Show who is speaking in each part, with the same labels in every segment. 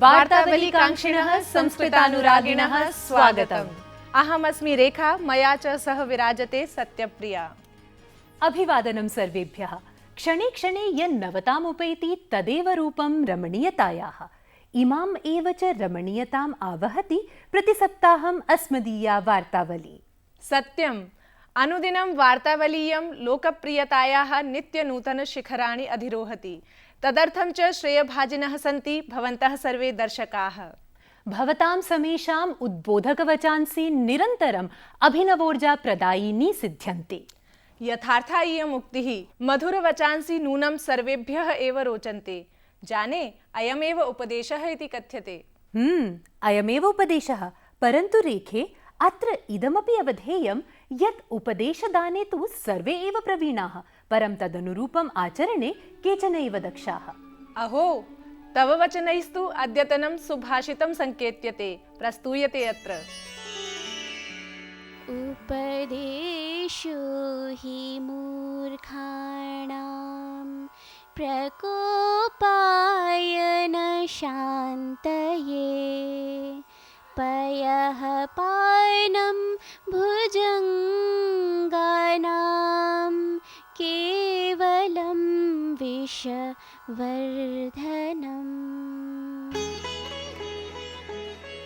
Speaker 1: वार्तावलीकाङ्क्षिणः संस्कृतानुरागिणः स्वागतम्। अहमस्मि रेखा, मया च सह विराजते सत्यप्रिया।
Speaker 2: अभिवादनं सर्वेभ्यः। क्षणे क्षणे यन्नवतामुपैति तदेव रूपं रमणीयतायाः। इमाम् एव च रमणीयताम् आवहति प्रतिसप्ताहम् अस्मदीया वार्तावली।
Speaker 1: सत्यम्। अनुदिनं वार्तावलीयं लोकप्रियतायाः नित्यनूतनशिखराणि अधिरोहति। तदर्थं च श्रेयभाजिनः सन्ति भवन्तः सर्वे दर्शकाः।
Speaker 2: भवतां समेषाम् उद्बोधकवचांसि निरन्तरम् अभिनवोर्जाप्रदायिनी सिद्ध्यन्ते।
Speaker 1: यथार्था इयम् उक्तिः, मधुरवचांसि नूनं सर्वेभ्यः एव रोचन्ते। जाने, अयमेव उपदेशः इति कथ्यते।
Speaker 2: अयमेव उपदेशः। परन्तु रेखे, अत्र इदमपि अवधेयं यत् उपदेशदाने तु सर्वे एव प्रवीणाः, परं तदनुरूपम् आचरणे केचन एव दक्षाः।
Speaker 1: अहो, तव वचनैस्तु अद्यतनं सुभाषितं संकेत्यते, प्रस्तूयते अत्र।
Speaker 3: उपदेशो हि मूर्खाणां प्रकोपाय न शान्तये, पयः पायनं भुजङ्गानां केवलं विषवर्धनम्।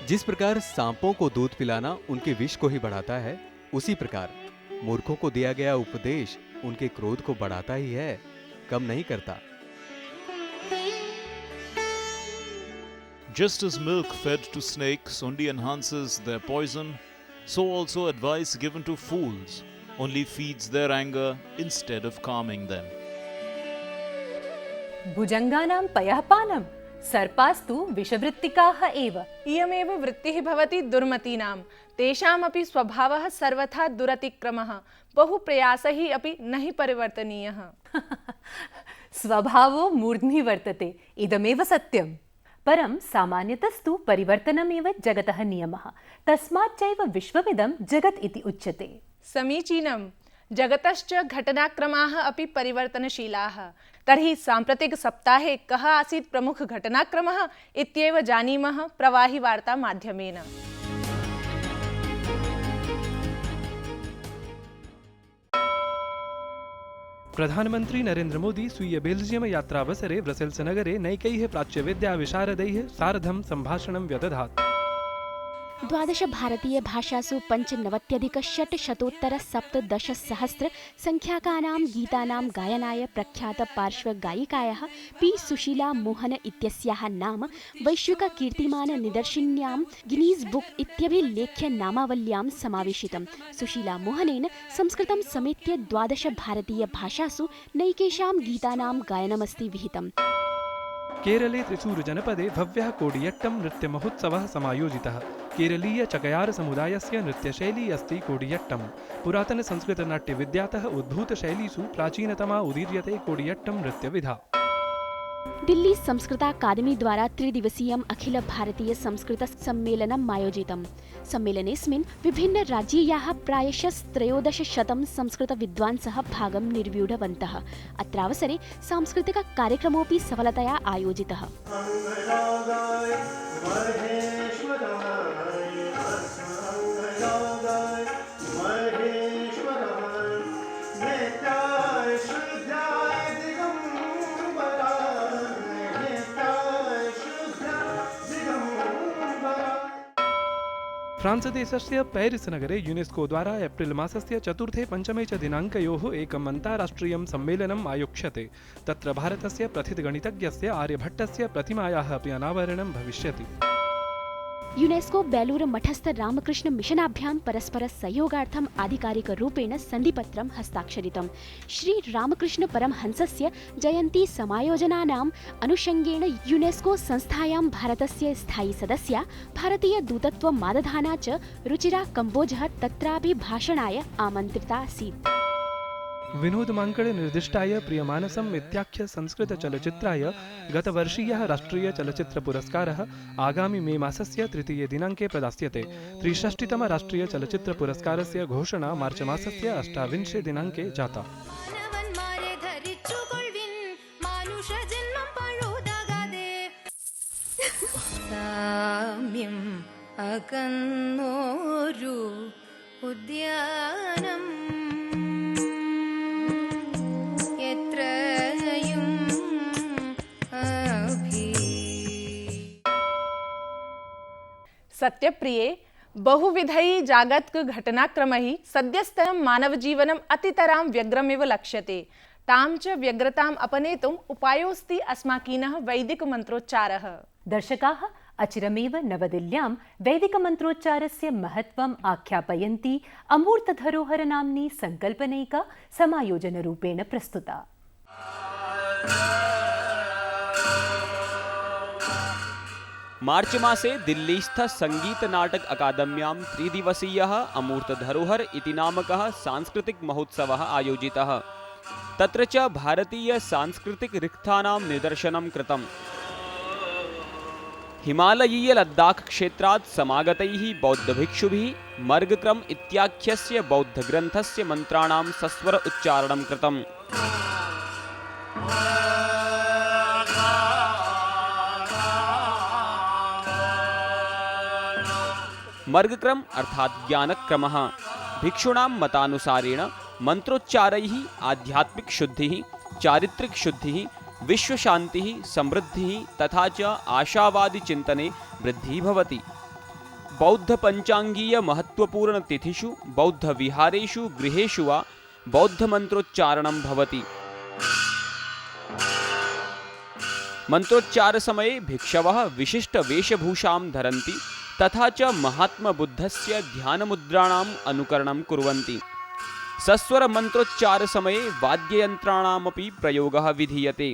Speaker 4: जिस प्रकार सांपों को दूध पिलाना उनके विष को ही बढ़ाता है, उसी प्रकार मूर्खों को दिया गया उपदेश उनके क्रोध को बढ़ाता ही है, कम नहीं करता।
Speaker 5: Just as milk fed to snakes only enhances their poison, so also advice given to fools only feeds their anger instead of calming them.
Speaker 2: भुजङ्गानां पयःपानं सर्पास्तु विषवृत्तिकाः एव।
Speaker 1: इयमेव वृत्तिः भवति दुर्मतीनां। तेषामपि स्वभावः सर्वथा दुरतिक्रमः, बहुप्रयासैः अपि न हि परिवर्तनीयः।
Speaker 2: स्वभावो मूर्ध्नि वर्तते, इदमेव सत्यम्। परं सामान्यतस्तु परिवर्तनमेव जगतः नियमः, तस्माच्चैव विश्वमिदं जगत् इति उच्यते।
Speaker 1: समीचीनं। जगतश्च घटनाक्रमाः अपि परिवर्तनशीलाः। तर्हि साम्प्रतिक सप्ताहे कः आसीत् प्रमुख घटनाक्रमः इत्येव जानीमः प्रवाहि वार्ता माध्यमेन।
Speaker 6: प्रधानमन्त्री नरेन्द्र मोदी स्वीय बेल्जियम यात्रावसरे ब्रसेल्स नगरे नैकैः प्राच्यविद्याविशारदैः सार्धं सम्भाषणं व्यदधात्।
Speaker 3: 12 भारतीयभाषासु 95,617 संख्याकानां गीतानां गायनाय प्रख्यातपार्श्वगायिकायाः पी सुशीला मोहन इत्यस्याः नाम वैश्विककीर्तिमाननिदर्शिन्यां गिनीस् बुक् इत्यभिलेख्य नामावल्यां समावेशितम्। सुशीला मोहनेन संस्कृतं समेत्य 12 भारतीयभाषासु नैकेषां गीतानां गायनमस्ति विहितम्।
Speaker 6: केरले त्रिशूरजनपदे भव्यः कोडियट्टं नृत्यमहोत्सवः समायोजितः। केरलीय चकयार समुदायस्य नृत्यशैली अस्ति कोडियट्टम्। पुरातनसंस्कृतनाट्यविद्यातः उद्भूतशैलीषु प्राचीनतमा उदीर्यते कोडियट्टं नृत्यविधा।
Speaker 3: दिल्ली संस्कृताकादेमी द्वारा 3-दिवसीयम् अखिल भारतीय संस्कृत सम्मेलनम् आयोजितम्। सम्मेलनेऽस्मिन् विभिन्न राज्यीयाः प्रायशः 1300 संस्कृत विद्वांसः भागं निर्व्यूढवन्तः। अत्रावसरे सांस्कृतिक कार्यक्रमोऽपि सफलतया आयोजितः।
Speaker 6: फ्रांस देशस्य पेरिस् नगरे यूनेस्को द्वारा एप्रिल् मासस्य 4-5 च दिनाङ्कयोः एकम् अन्ताराष्ट्रियं सम्मेलनम् आयोक्ष्यते। तत्र भारतस्य प्रथितगणितज्ञस्य आर्यभट्टस्य प्रतिमायाः अपि अनावरणं भविष्यति।
Speaker 3: यूनेस्को बेलूर मठस्थ रामकृष्ण मिशनाभ्यां परस्पर सहयोगार्थम् आधिकारिकरूपेण सन्धिपत्रं हस्ताक्षरितम्। श्री रामकृष्ण परमहंसस्य जयन्ती समायोजनानाम् अनुषङ्गेण यूनेस्को संस्थायां भारतस्य स्थायी सदस्या भारतीय दूतत्वमादधाना च रुचिरा कम्बोजः तत्रापि भाषणाय आमन्त्रिता आसीत्।
Speaker 6: विनोद मांकड़े निर्दिष्टाय प्रियमानसम् इत्याख्य संस्कृतचलच्चित्राय गतवर्षीयः राष्ट्रीयचलच्चित्रपुरस्कारः आगामि मे मासस्य 3 दिनाङ्के प्रदास्यते। 63तम राष्ट्रीयचलच्चित्रपुरस्कारस्य घोषणा मार्च मासस्य 28 दिनाङ्के जाता।
Speaker 7: ആദ്യം അകന്നോരു ഉദ്യാനം എത്രയും
Speaker 1: सत्यप्रिये बहुविधैः जागतिक घटनाक्रमैः सद्यस्तरं मानवजीवनम् अतितरां व्यग्रमेव लक्ष्यते। तां च व्यग्रताम् अपनेतुम् उपायोऽस्ति अस्माकीनः वैदिकमन्त्रोच्चारः।
Speaker 2: दर्शकाः, अचिरमेव नवदिल्ल्यां वैदिकमन्त्रोच्चारस्य महत्त्वम् आख्यापयन्ती अमूर्तधरोहर नाम्नी सङ्कल्पनैका समायोजनरूपेण प्रस्तुता।
Speaker 8: मार्च मासे दिल्लीस्थ संगीत नाटक अकादम्यां त्रिदिवसीयः अमूर्त धरोहर इति नामकः सांस्कृतिक महोत्सवः आयोजितः। तत्र च भारतीय सांस्कृतिक रिक्थानां निदर्शनं कृतम्। हिमालयीय लद्दाख क्षेत्रात् समागतैः बौद्धभिक्षुभिः मर्गक्रम इत्याख्यस्य बौद्धग्रन्थस्य मन्त्राणां सस्वर उच्चारणं कृतम्। मर्गक्रम अर्थात ज्ञानक्रमः भिक्षुणां मतानुसारेण मंत्रोच्चारैः आध्यात्मिक शुद्धिः, चारित्रिक शुद्धिः, विश्वशान्तिः, समृद्धिः तथा च आशावादी चिन्तने वृद्धिः भवति। बौद्ध पंचांगीय महत्वपूर्ण तिथिषु बौद्ध विहारेषु गृहेषु वा बौद्ध मंत्रोच्चारणं भवति। मंत्रोच्चार समये भिक्षवः विशिष्ट वेशभूषां धरन्ति तथा च महात्मा बुद्धस्य ध्यान मुद्राणाम् अनुकरणं कुर्वन्ति। सस्वर मंत्रोच्चार समये वाद्ययन्त्राणामपि प्रयोगः विधीयते।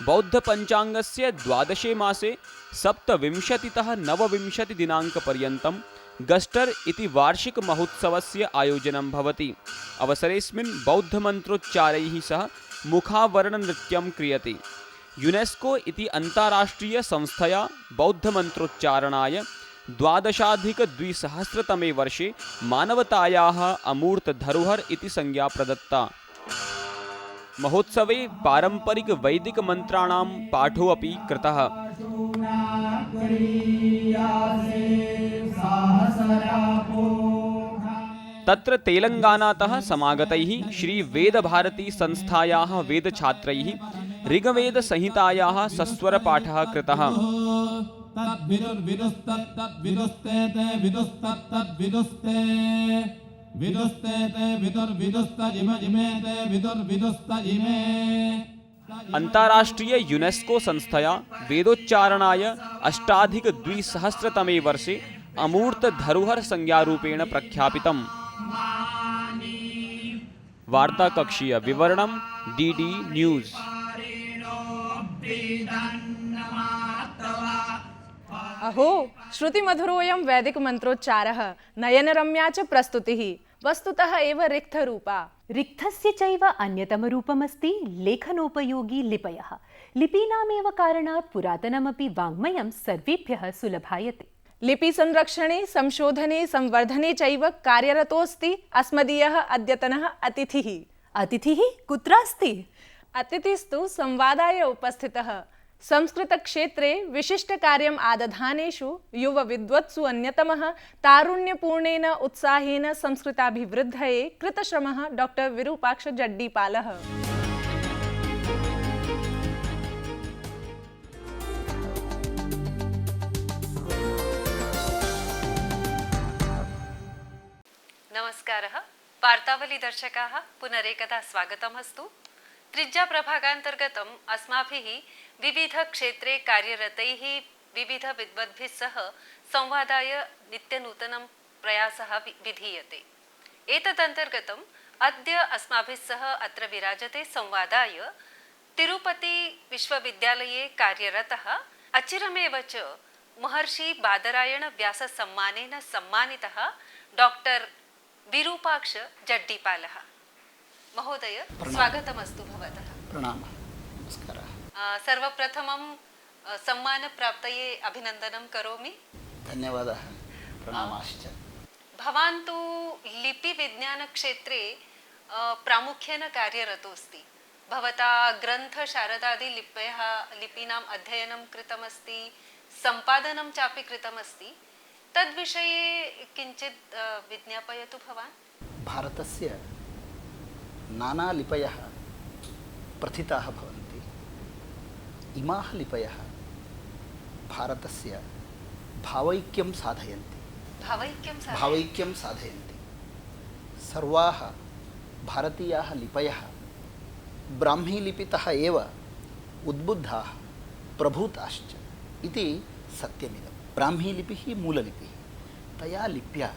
Speaker 8: बौद्ध पंचांगस्य 12 मासे 27तः 29 दिनाङ्कपर्यन्तं गस्टर इति वार्षिक महोत्सवस्य आयोजनं भवति। अवसरेऽस्मिन् बौद्ध मंत्रोच्चारैः सह मुखावरण नृत्यं क्रियते। यूनेस्को इति अन्ताराष्ट्रीय संस्थया बौद्ध मंत्रोच्चारणाय 12,200तमे वर्षे मानवतायाः अमूर्त धरोहर इति संज्ञा प्रदत्ता। महोत्सवे पारंपरिक वैदिक मंत्राणां पाठो अपि कृतः। तत्र तेलंगानातः समागतैः श्री वेद भारती संस्थायाः वेदछात्रैः ऋग्वेद संहितायाः सस्वर पाठः कृतः। अंताराष्ट्रीय यूनेस्को संस्थया वेदोच्चारणाय 8200तमे वर्षे अमूर्त धरोहर संज्ञारूपेण प्रख्यापितम्। वार्ताकक्षीय विवरणं डीडी न्यूज़।
Speaker 1: अहो, श्रुतिमधुरोऽयं वैदिक मंत्रोच्चारः, नयनरम्या च प्रस्तुतिः, वस्तुतः एव रिक्थरूपा।
Speaker 2: रिक्थस्य चैव अन्यतमरूपमस्ति लेखनोपयोगी लिपयः। लिपीनामेव कारणात् पुरातनमपि वाङ्मयं सर्वेभ्यः सुलभायते।
Speaker 1: लिपि संरक्षणे, संशोधने, संवर्धने चैव कार्यरतोऽस्ति अस्मदीयः अद्यतनः अतिथिः।
Speaker 2: अतिथिः कुत्रास्ति?
Speaker 1: अतिथिस्तु संवादाय उपस्थितः। संस्कृतक्षेत्रे विशिष्टकार्यम् आदधानेषु युवविद्वत्सु अन्यतमः तारुण्यपूर्णेन उत्साहेन संस्कृताभिवृद्धये कृतश्रमः डॉक्टर विरूपाक्ष जड्डीपालः।
Speaker 9: नमस्कारः वार्तावली दर्शकाः, पुनरेकदा स्वागतमस्तु। त्रिज्या प्रभागान्तर्गतम् अस्माभिः विविधक्षेत्रे कार्यरतैः विविधविद्वद्भिः सह संवादाय नित्यनूतनं प्रयासः विधीयते। एतदन्तर्गतम् अद्य अस्माभिः सह अत्र विराजते संवादाय तिरुपति विश्वविद्यालये कार्यरतः अचिरमेव च महर्षि बादरायण व्यास सम्मानेन सम्मानितः डॉक्टर विरूपाक्ष जड्डीपालः। महोदय, स्वागतमस्तु भवतः।
Speaker 10: प्रणामः, नमस्कारः।
Speaker 9: सर्वप्रथमं सम्मानप्राप्तये अभिनन्दनं करोमि।
Speaker 10: धन्यवादः, प्रणामाश्च।
Speaker 9: भवान् तु लिपिविज्ञानक्षेत्रे प्रामुख्येन कार्यरतोऽस्ति। भवता ग्रन्थ शारदादि लिपीनाम् अध्ययनं कृतमस्ति, सम्पादनं चापि कृतमस्ति। तद्विषये किञ्चित् विज्ञापयतु भवान्।
Speaker 10: भारतस्य नानालिपयः प्रथिताः भवन्ति। इमाः लिपयः भारतस्य भावैक्यं साधयन्ति। भावैक्यं साधयन्ति। सर्वाः भारतीयाः लिपयः ब्राह्मीलिपितः एव उद्बुद्धाः प्रभूताश्च इति सत्यमिदं। ब्राह्मीलिपिः मूललिपिः। तया लिप्या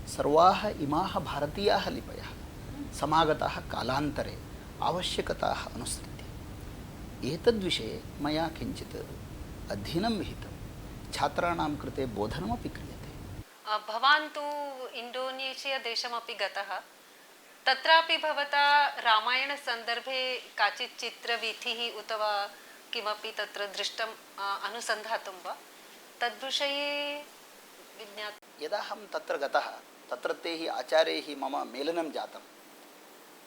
Speaker 10: सर्वाः इमाः भारतीयाः लिपयः समागताः कालान्तरे आवश्यकताः अनुसृत्य। एतद्विषये मया किञ्चित् अध्ययनं विहितं। छात्राणां कृते बोधनमपि क्रियते।
Speaker 9: भवान् तु इण्डोनेशिया देशमपि गतः। तत्रापि भवता रामायणसन्दर्भे काचित् चित्रवीथिः उत वा किमपि तत्र दृष्टम् अनुसन्धातुं वा? तद्विषये
Speaker 10: यदा अहं तत्र गतः तत्रत्यैः आचार्यैः मम मेलनं जातं।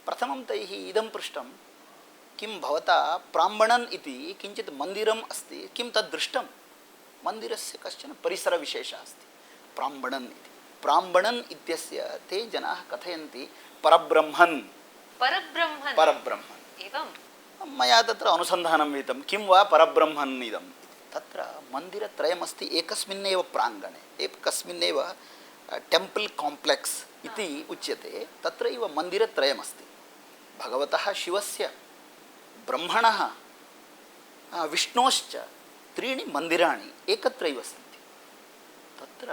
Speaker 10: प्रथमं तैः इदं पृष्टं, किं भवता प्राम्बणन् इति किञ्चित् मन्दिरम् अस्ति, किं तद् दृष्टं? मन्दिरस्य कश्चन परिसरविशेषः अस्ति प्राम्बणन् इति। प्राम्बणन् इत्यस्य ते जनाः कथयन्ति परब्रह्मन्।
Speaker 9: एवं
Speaker 10: मया तत्र अनुसन्धानं विहितं, किं वा परब्रह्मन् इदम्। तत्र मन्दिरत्रयमस्ति एकस्मिन्नेव प्राङ्गणे, एकस्मिन्नेव टेम्पल् काम्प्लेक्स् इति उच्यते। तत्रैव मन्दिरत्रयमस्ति। भगवतः शिवस्य, ब्रह्मणः, विष्णोश्च त्रीणि मन्दिराणि एकत्रैव सन्ति। तत्र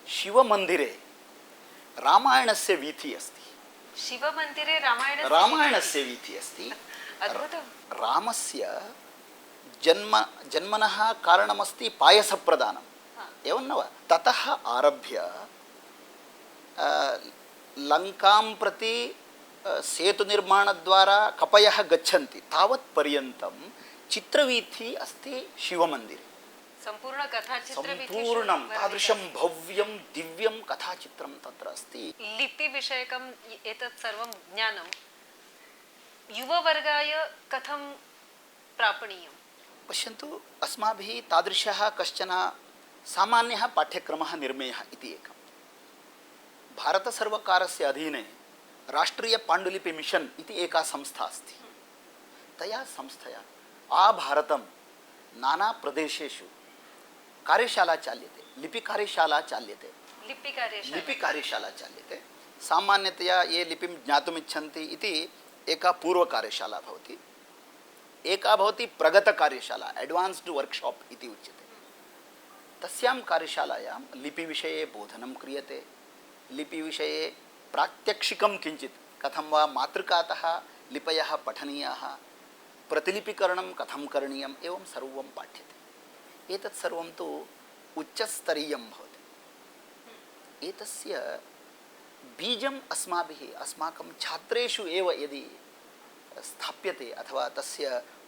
Speaker 10: शिवमन्दिरे रामायणस्य वीथिः अस्ति।
Speaker 9: शिवमन्दिरे
Speaker 10: रामायणस्य वीथिः अस्ति। रामस्य जन्मनः कारणमस्ति पायसप्रदानम्, एवं न वा? ततः आरभ्य लङ्कां प्रति सेतुनिर्माणद्वारा कपयः गच्छन्ति, तावत् पर्यन्तं चित्रवीथिः अस्ति शिवमन्दिरे। सम्पूर्णं तादृशं भव्यं दिव्यं कथाचित्रं तत्र अस्ति।
Speaker 9: लिपिविषयकम् एतत् सर्वं ज्ञानं युववर्गाय कथं प्रापणीयम्?
Speaker 10: पश्यन्तु, अस्माभिः तादृशः कश्चन सामान्यः पाठ्यक्रमः निर्मेयः इति एकं। भारतसर्वकारस्य अधीने राष्ट्रीयपाण्डुलिपि मिशन् इति एका संस्था अस्ति। तया संस्थया आभारतं नानाप्रदेशेषु कार्यशाला चाल्यते, लिपिकार्यशाला चाल्यते। लिपिकार्यशाला चाल्यते। सामान्यतया ये लिपिं ज्ञातुमिच्छन्ति इति एका पूर्वकार्यशाला भवति, एका भवति प्रगतकार्यशाला, एड्वान्स्ड् वर्क्शाप् इति उच्यते। तस्यां कार्यशालायां लिपिविषये बोधनं क्रियते। लिपिविषये प्रात्यक्षिकं किञ्चित्, कथं वा मातृकातः लिपयः पठनीयाः, प्रतिलिपिकरणं कथं करणीयम्, एवं सर्वं पाठ्यते। एतत् सर्वं तु उच्चस्तरीयं भवति। एतस्य बीजम् अस्माकं छात्रेषु एव यदि स्थाप्यते, अथवा तस्य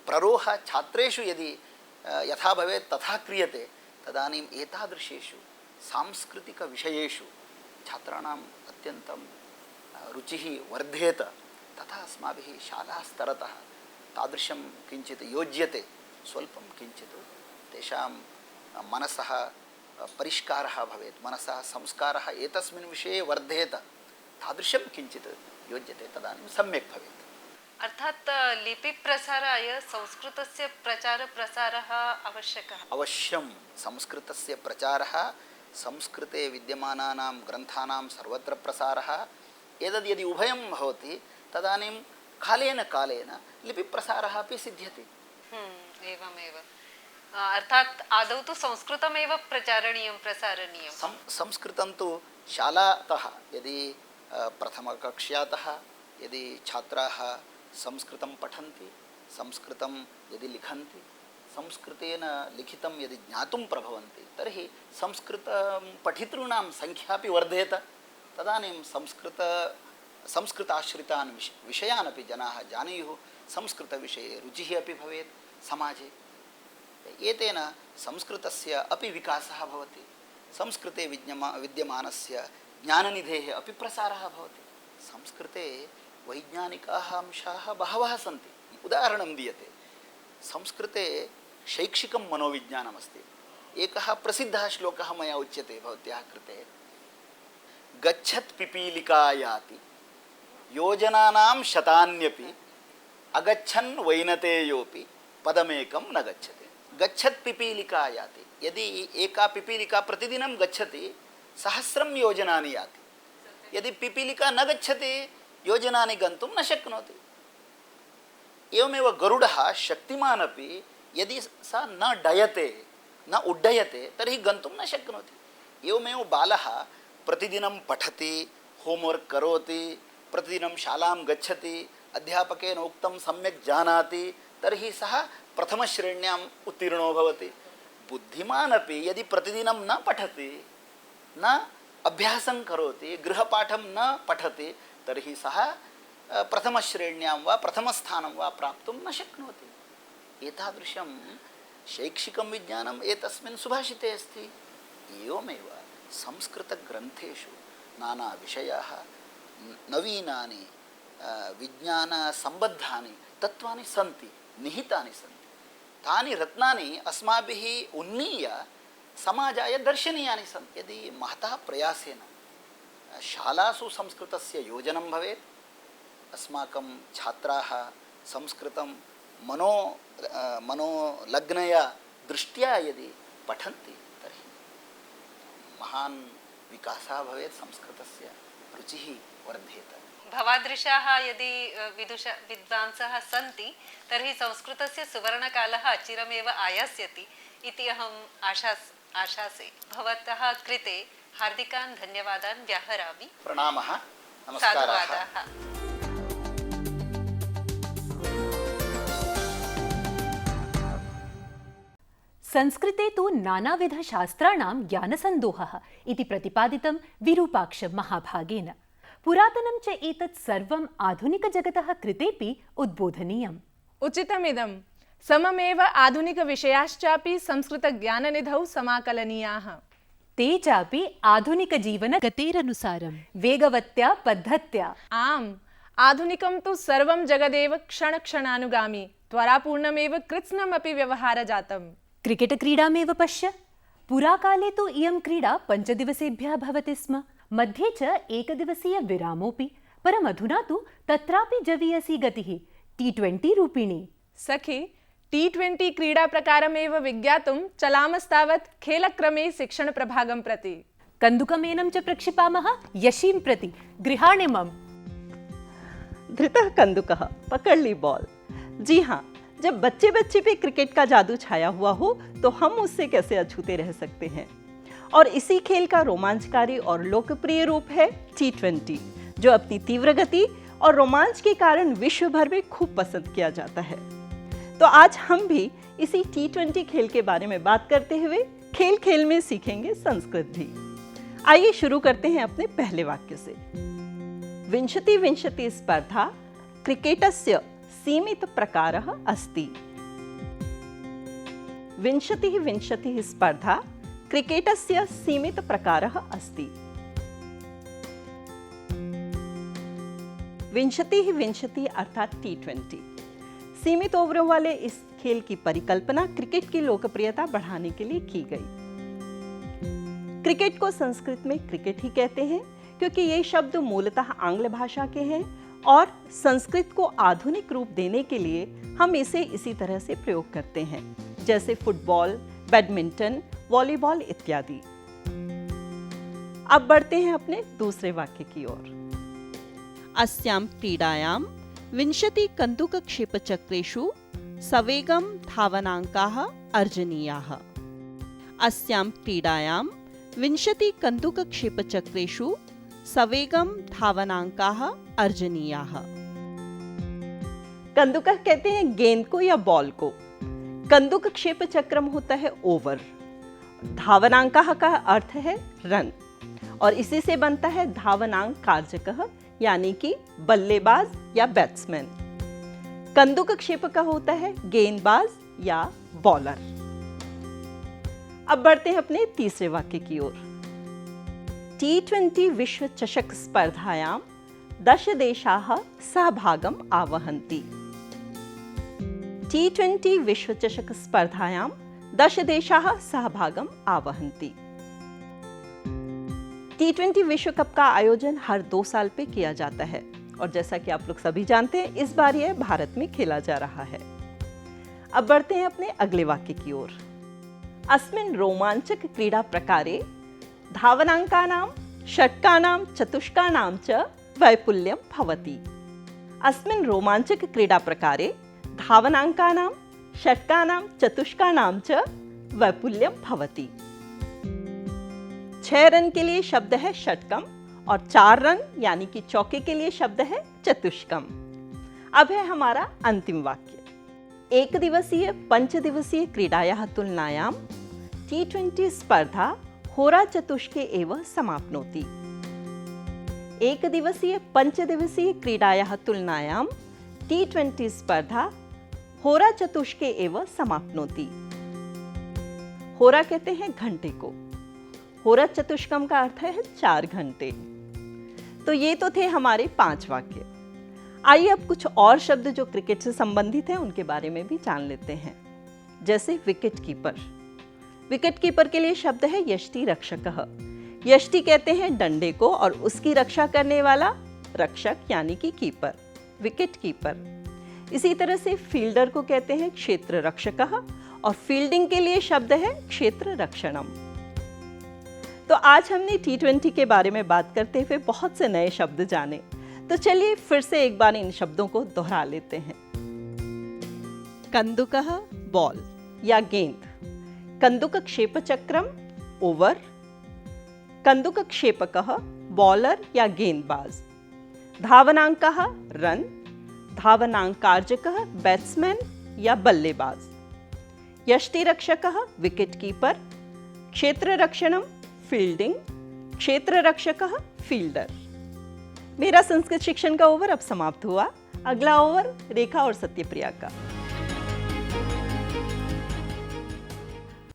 Speaker 10: प्ररोह छात्रेषु यदि यथा भवेत् तथा क्रियते, तदानीम् एतादृशेषु सांस्कृतिकविषयेषु छात्राणाम् अत्यन्तं रुचिः वर्धेत। तथा अस्माभिः शालास्तरतः तादृशं किञ्चित् योज्यते। स्वल्पं किञ्चित् तेषां मनसः परिष्कारः भवेत्, मनसः संस्कारः एतस्मिन् विषये वर्धेत, तादृशं किञ्चित् योज्यते, तदानीं सम्यक् भवेत्।
Speaker 9: अर्थात् लिपिप्रसाराय संस्कृतस्य प्रचारप्रसारः आवश्यकः।
Speaker 10: अवश्यं संस्कृतस्य प्रचारः, संस्कृते विद्यमानानां ग्रन्थानां सर्वत्र प्रसारः, एतद् यदि उभयं भवति तदानीं कालेन लिपिप्रसारः अपि सिद्ध्यति।
Speaker 9: एवमेव। अर्थात् आदौ तु संस्कृतमेव प्रसारणीयं।
Speaker 10: संस्कृतं तु शालातः यदि प्रथमकक्ष्यातः यदि छात्राः संस्कृतं पठन्ति, संस्कृतं यदि लिखन्ति, संस्कृतेन लिखितं यदि ज्ञातुं प्रभवन्ति, तर्हि संस्कृतं पठितॄणां संख्यापि वर्धेत। तदानीं संस्कृताश्रितान् विषयान् अपि जनाः जानीयुः, संस्कृतविषये रुचिः अपि भवेत् समाजे। एतेन संस्कृतस्य अपि विकासः भवति, संस्कृते विद्यमानस्य ज्ञाननिधेः अपि प्रसारः भवति। संस्कृते वैज्ञानिकाः अंशाः बहवः सन्ति। उदाहरणं दीयते। संस्कृते शैक्षिकं मनोविज्ञानमस्ति। एकः प्रसिद्धः श्लोकः मया उच्यते भवत्याः कृते। गच्छत् पिपीलिका याति योजनानां शतान्यपि अगच्छन् वैनतेयोपि पदमेकं न गच्छति। गच्छत् पिपीलिका याति, यदि एका पिपीलिका प्रतिदिनं गच्छति सहस्रं योजनानि याति। यदि पिपीलिका न गच्छति योजनानि गन्तुं न शक्नोति। एवमेव गरुडः शक्तिमान् अपि यदि सा न डयते न उड्डयते तर्हि गन्तुं न शक्नोति। एवमेव बालः प्रतिदिनं पठति, होम्वर्क् करोति, प्रतिदिनं शालां गच्छति, अध्यापकेन उक्तं सम्यक् जानाति, तर्हि सः प्रथमश्रेण्याम् उत्तीर्णो भवति। बुद्धिमान् अपि यदि प्रतिदिनं न पठति, न अभ्यासं करोति, गृहपाठं न पठति, तर्हि सः प्रथमश्रेण्यां वा प्रथमस्थानं वा प्राप्तुं न शक्नोति। एतादृशं शैक्षिकं विज्ञानम् एतस्मिन् सुभाषिते अस्ति। एवमेव संस्कृतग्रन्थेषु नानाविषयाः, नवीनानि विज्ञानसम्बद्धानि तत्त्वानि सन्ति, निहितानि सन्ति। तानि रत्नानि अस्माभिः उन्नीय समाजाय दर्शनीयानि सन्ति। यदि महतः प्रयासेन शालासु संस्कृतस्य योजनं भवेत्, अस्माकं छात्राः संस्कृतं मनोलग्नया दृष्ट्या यदि पठन्ति तर्हि महान् विकासः भवेत्, संस्कृतस्य रुचिः वर्धेत।
Speaker 9: भवादृशाः यदि विद्वांसः सन्ति तर्हि संस्कृतस्य सुवर्णकालः अचिरमेव आयास्यति इति अहम् आशासे। भवतः कृते हार्दिकान् धन्यवादान् व्याहरामि।
Speaker 10: प्रणामः, नमस्काराः।
Speaker 9: साधुवादाः।
Speaker 2: संस्कृते तु नानाविधशास्त्राणां ज्ञानसन्दोहः इति प्रतिपादितं विरूपाक्षमहाभागेन। पुरातनं च एतत् सर्वम् आधुनिकजगतः कृतेपि उद्बोधनीयम्।
Speaker 1: उचितमिदं। सममेव आधुनिकविषयाश्चापि संस्कृतज्ञाननिधौ समाकलनीयाः।
Speaker 2: ते चापि आधुनिकजीवनगतेरनुसारं वेगवत्या पद्धत्या।
Speaker 1: आम्, आधुनिकं तु सर्वं जगदेव क्षणक्षणानुगामि, त्वरापूर्णमेव कृत्स्नमपि व्यवहारजातम्।
Speaker 2: क्रिकेटक्रीडामेव पश्य। पुराकाले तु इयं क्रीडा 5 दिवसेभ्यः भवति स्म, मध्ये च एकदिवसीयविरामोऽपि। परमधुना तु तत्रापि जवीयसी गतिः, T20 रूपिणी।
Speaker 1: सखि, T20 क्रीडाप्रकारमेव विज्ञातुं चलामस्तावत् खेलक्रमे शिक्षणप्रभागं प्रति।
Speaker 2: कन्दुकमेनं च प्रक्षिपामः यशीं प्रति। गृहाणिमम्।
Speaker 7: धृतः कंदुकः, पकड़ ली बॉल। जी हाँ, जब बच्चे बच्चे पे क्रिकेट का जादू छाया हुआ हो तो हम उससे कैसे अछूते रह सकते हैं। और इसी खेल का रोमांचकारी और लोकप्रिय रूप है T20, जो अपनी तीव्र गति और रोमांच के कारण विश्व भर में खूब पसंद किया जाता है। तो आज हम भी इसी T20 खेल के बारे में बात करते हुए खेल खेल में सीखेंगे संस्कृत भी। आइए शुरू करते हैं अपने पहले वाक्य से। विंशति विंशति स्पर्धा क्रिकेटस्य सीमित प्रकारः अस्ति। विंशतिः विंशतिः स्पर्धा क्रिकेटस्य सीमित प्रकारः अस्ति। विंशतिः विंशतिः अर्थात T20। सीमित ओवरों वाले इस खेल की परिकल्पना क्रिकेट की लोकप्रियता बढ़ाने के लिए की गई। क्रिकेट को संस्कृत में क्रिकेट ही कहते हैं क्योंकि ये शब्द मूलतः आंग्ल भाषा के हैं और संस्कृत को आधुनिक रूप देने के लिए हम इसे इसी तरह से प्रयोग करते हैं, जैसे फुटबॉल, बैडमिंटन, वॉलीबॉल इत्यादि। अब बढ़ते हैं अपने दूसरे वाक्य की ओर। अस्यां क्रीडायां 20 कन्दुकक्षेपचक्रेषु सवेगं धावनाङ्काः अर्जनीयाः। अस्यां क्रीडायां 20 कन्दुकक्षेपचक्रेषु सवेगम धावनांकाः अर्जनीयाः। कंदुक कहते हैं गेंद को या बॉल को। कंदुक क्षेप चक्रम होता है ओवर। धावनांकाः का अर्थ है रन और इसी से बनता है धावनांक कार्जकः, यानी कि बल्लेबाज या बैट्समैन। कंदुक क्षेप का होता है गेंदबाज या बॉलर। अब बढ़ते हैं अपने तीसरे वाक्य की ओर। T20 विश्व चषक स्पर्धायां 10 देशाः सहभागम् आवहन्ति। T20 विश्वचषक स्पर्धायां 10 देशाः सहभागम् आवहन्ति। T20 विश्व कप का आयोजन हर 2 साल पे किया जाता है और जैसा कि आप लोग सभी जानते हैं इस बार यह भारत में खेला जा रहा है। अब बढ़ते हैं अपने अगले वाक्य की ओर। अस्मिन् रोमांचक क्रीडा प्रकारे धावनाङ्कानां षट्कानां चतुष्कानां च वैपुल्यं भवति। अस्मिन् रोमांचक क्रीडा प्रकारे धावनाङ्कानां षट्कानां चतुष्कानां च वैपुल्यं भवति। 6 रन के लिए शब्द है षटकम और 4 रन यानी कि चौके के लिए शब्द है चतुष्कम। अब है हमारा अंतिम वाक्य। एक दिवसीय पंचदिवसीय क्रीडायाः तुलनायां T20 स्पर्धा होराचतुष्के एव समाप्नोति। एक दिवसीय पंचदिवसीय क्रीडायाः तुलनायां T20 स्पर्धा होराचतुष्के एव समाप्नोति। होरा कहते हैं घंटे को, होराचतुष्कम का अर्थ है 4 घंटे। तो ये तो थे हमारे 5 वाक्य। आइए अब कुछ और शब्द जो क्रिकेट से संबंधित हैं उनके बारे में भी जान लेते हैं। जैसे विकेट कीपर। विकेट कीपर के लिए शब्द है यष्टि रक्षकः। यष्टि कहते हैं डंडे को और उसकी रक्षा करने वाला रक्षक यानी कि कीपर, विकेट कीपर। इसी तरह से फील्डर को कहते हैं क्षेत्र रक्षकः और फील्डिंग के लिए शब्द है क्षेत्र रक्षणम। तो आज हमने T20 के बारे में बात करते हुए बहुत से नए शब्द जाने। तो चलिए फिर से एक बार इन शब्दों को दोहरा लेते हैं। कंदुकः बॉल या गेंद, कंदुक क्षेपचक्रम ओवर, कंदुक क्षेपकः बॉलर या गेंदबाज, धावनांकः रन, धावनांकार्जकः बैट्समैन या बल्लेबाज, यष्टिरक्षकः विकेट कीपर, क्षेत्र रक्षणम फील्डिंग, क्षेत्र रक्षकः फील्डर। मेरा संस्कृत शिक्षण का ओवर अब समाप्त हुआ। अगला ओवर रेखा और सत्यप्रिया का।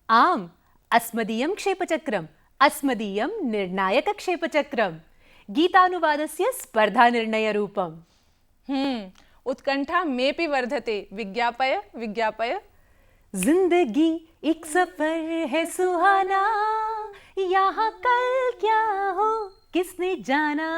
Speaker 2: आम अस्मदीयं क्षेपचक्रम, अस्मदीयं निर्णायक क्षेपचक्रम, गीतानुवादस्य स्पर्धा निर्णय रूपम।
Speaker 1: उत्कंठा मेपि वर्धते, विज्ञापय विज्ञापय।
Speaker 2: जिंदगी एक सफर है सुहाना, यहाँ कल क्या हो किसने जाना।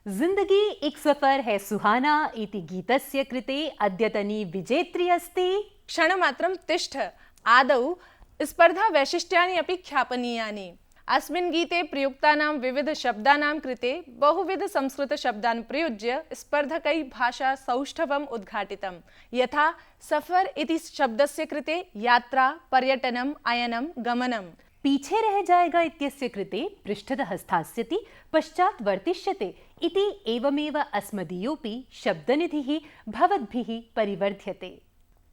Speaker 2: जिंदगी एक सफर है सुहाना इति गीतस्य कृते अद्यतनी विजेत्री अस्ति।
Speaker 1: क्षणमात्रं तिष्ठ, आदौ स्पर्धा वैशिष्ट्यानि अपि ख्यापनीयानि। अस्मिन् गीते प्रयुक्तानां विविध शब्दानां कृते बहुविध संस्कृत शब्दान् प्रयुज्य स्पर्धकैः भाषा सौष्ठवम् उद्घाटितं। यथा सफर इति शब्दस्य कृते यात्रा, पर्यटनम्, अयनं, गमनं।
Speaker 2: पीछे रह जाएगा इत्यस्य कृते पृष्ठतः स्थास्यति, पश्चात् वर्तिष्यते इति एवमेव अस्मदीयोऽपि शब्दनिधिः भवद्भिः परिवर्ध्यते।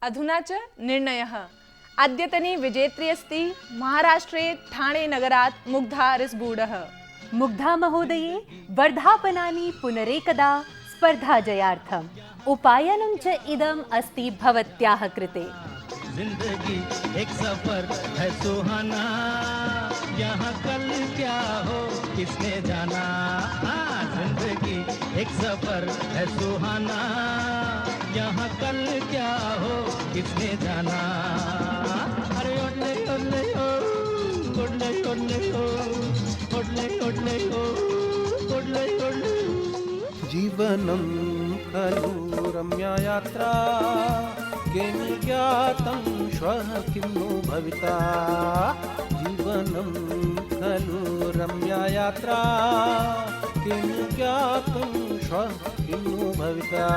Speaker 1: अधुना च निर्णयः। अद्यतनी विजेत्री अस्ति महाराष्ट्रे ठाणे नगरात् मुग्धा रिस्बूडः।
Speaker 2: मुग्धा महोदये वर्धापनानि पुनरेकदा स्पर्धा जयार्थम् उपायनं च इदम् अस्ति भवत्याः कृते।
Speaker 11: जिंदगी एक सफर है सुहाना, यहाँ कल क्या हो किसने जाना। जिंदगी एक सफर है सुहाना, यहाँ कल क्या हो किसने जाना। अरे ओडले ओडले ओ, ओडले ओडले ओ, ओडले ओडले ओ, ओडले ओडले।
Speaker 12: जीवनं खलु रम्या यात्रा, किं ज्ञातं श्वः किं नु भविता। जीवनं खलु रम्या यात्रा, किं ज्ञातं श्वः किं नु भविता।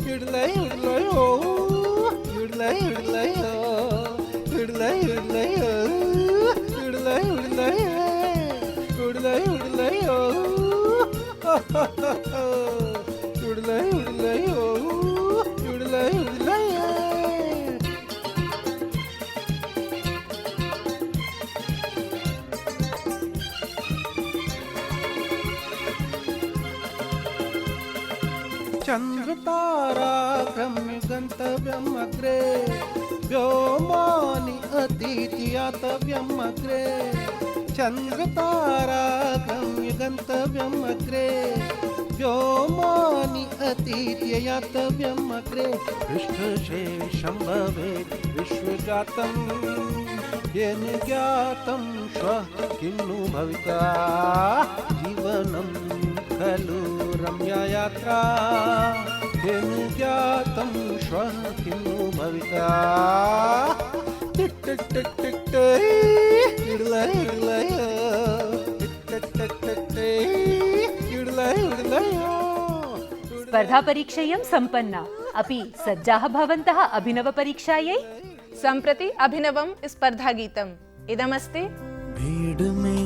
Speaker 12: इडलै इडलै ओ, इडलै इडलै ओ, इडलै इडलै ओ, इडलै इडलै इडलै इडलै ओ, इडलै इडलै ओ, इडलै इडलै। चंद्र तारा गम्य गंतव्यम् अग्रे, व्योमानि अतीत्यातव्यम् अग्रे। चन्द्रतारागम्य गन्तव्यम् अग्रे व्योमानि अतीत्ययातव्यम् अग्रे पृष्ठशेषं भवेत् विश्वजातं येन ज्ञातं श्वः किं नु भविता जीवनं खलु रम्या यात्रा येन ज्ञातं श्वः किं नु भविता टिक टिक टिक टिक टिक इडलय इडलय टिक टिक टिक टिक इडलय इडलय
Speaker 2: स्पर्धा परीक्षेयं सम्पन्ना अपि सज्जाः भवन्तः अभिनवपरीक्षायै
Speaker 1: सम्प्रति अभिनवं स्पर्धागीतम् इदमस्ति।
Speaker 11: भीड़ में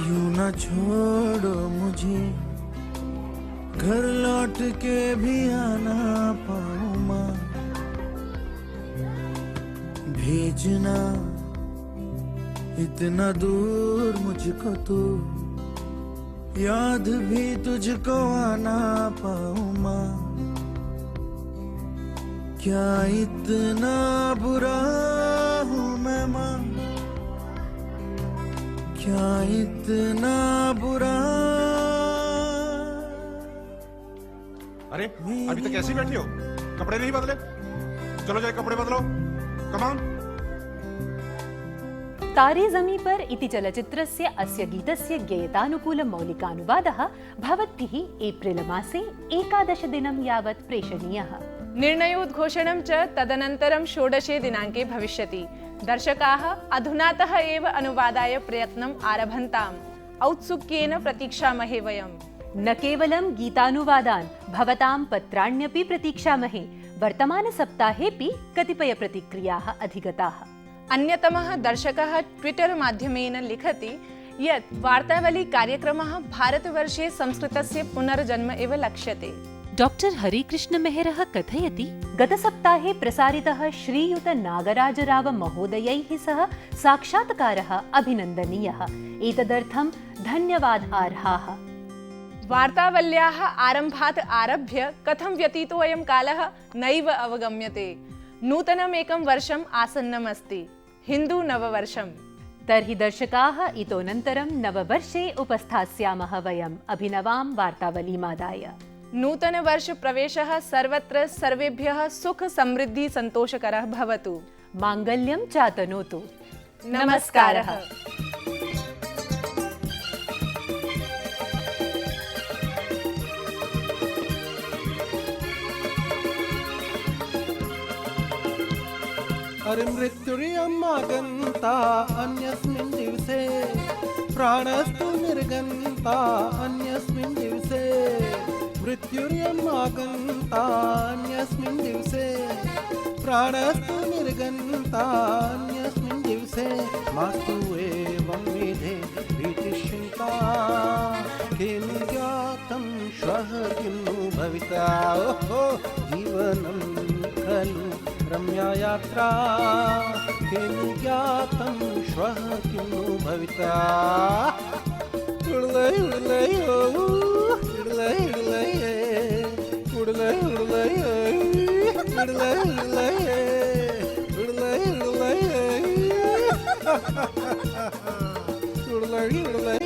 Speaker 11: यूं न छोड़ो मुझे, घर लौट के भी आना पाऊं माँ, भेजना इतना दूर मुझको तो, याद भी तुझको आना पाऊं माँ, क्या इतना बुरा हूँ मैं माँ, क्या इतना बुरा।
Speaker 13: अरे अभी तक कैसी बैठी हो, कपड़े नहीं बदले? चलो जाए कपड़े बदलो, कम ऑन।
Speaker 2: तारे ज़मी पर इति चलचित्रस्य अस्य गीतस्य गीतानुकूलमौलिकानुवादः भवद्भिः एप्रिल मासे 11 दिनं यावत् प्रेषणीयः।
Speaker 1: निर्णयोद्घोषणं च तदनन्तरं 16 दिनाङ्के भविष्यति। दर्शकाः अधुनातः एव अनुवादाय प्रयत्नम् आरभन्ताम्। औत्सुक्येन प्रतीक्षामहे वयम्।
Speaker 2: न केवलं गीतानुवादान्, भवतां पत्राण्यपि प्रतीक्षामहे। वर्तमानसप्ताहेऽपि कतिपय प्रतिक्रियाः अधिगताः।
Speaker 1: अन्यतमः दर्शकः ट्विटर माध्यमेन लिखति यत् वार्तावली कार्यक्रमः भारतवर्षे संस्कृतस्य पुनर्जन्म इव लक्ष्यते।
Speaker 2: डॉक्टर हरिकृष्ण मेहरः कथयति, गतसप्ताहे प्रसारितः श्रीयुत नागराजराव महोदयैः सह साक्षात्कारः अभिनन्दनीयः। एतदर्थं धन्यवादार्हाः।
Speaker 1: वार्तावल्याः आरम्भात् आरभ्य कथं व्यतीतो अयं कालः नैव अवगम्यते। नूतनमेकं वर्षम् आसन्नम् अस्ति, हिन्दू नववर्षम्।
Speaker 2: तर्हि दर्शकाः इतोऽनन्तरं नववर्षे उपस्थास्यामः वयम् अभिनवां वार्तावलीमादाय।
Speaker 1: नूतनवर्ष प्रवेशः सर्वत्र सर्वेभ्यः सुख समृद्धि सन्तोषकरः भवतु।
Speaker 2: माङ्गल्यं चातनोतु।
Speaker 1: नमस्कारः।
Speaker 12: अरे मृत्युर्यमागन्ता अन्यस्मिन् दिवसे, प्राणस्तु निर्गन्ता अन्यस्मिन् दिवसे, मृत्युर्यमागन्ता अन्यस्मिन् दिवसे, प्राणस्तु निर्गन्ता अन्यस्मिन् दिवसे, मास्तु एवं विधे भीतिश्चिन्ता, किं ज्ञातं श्वः किं नु भविता। ओहो जीवनं खलु रम्या यात्रा, किं ज्ञातं श्वः किं नु भविता। उडलय उडलय उडलय उडलय उडलय उडलय उडलय उडलय उडलय उडलय उडलय।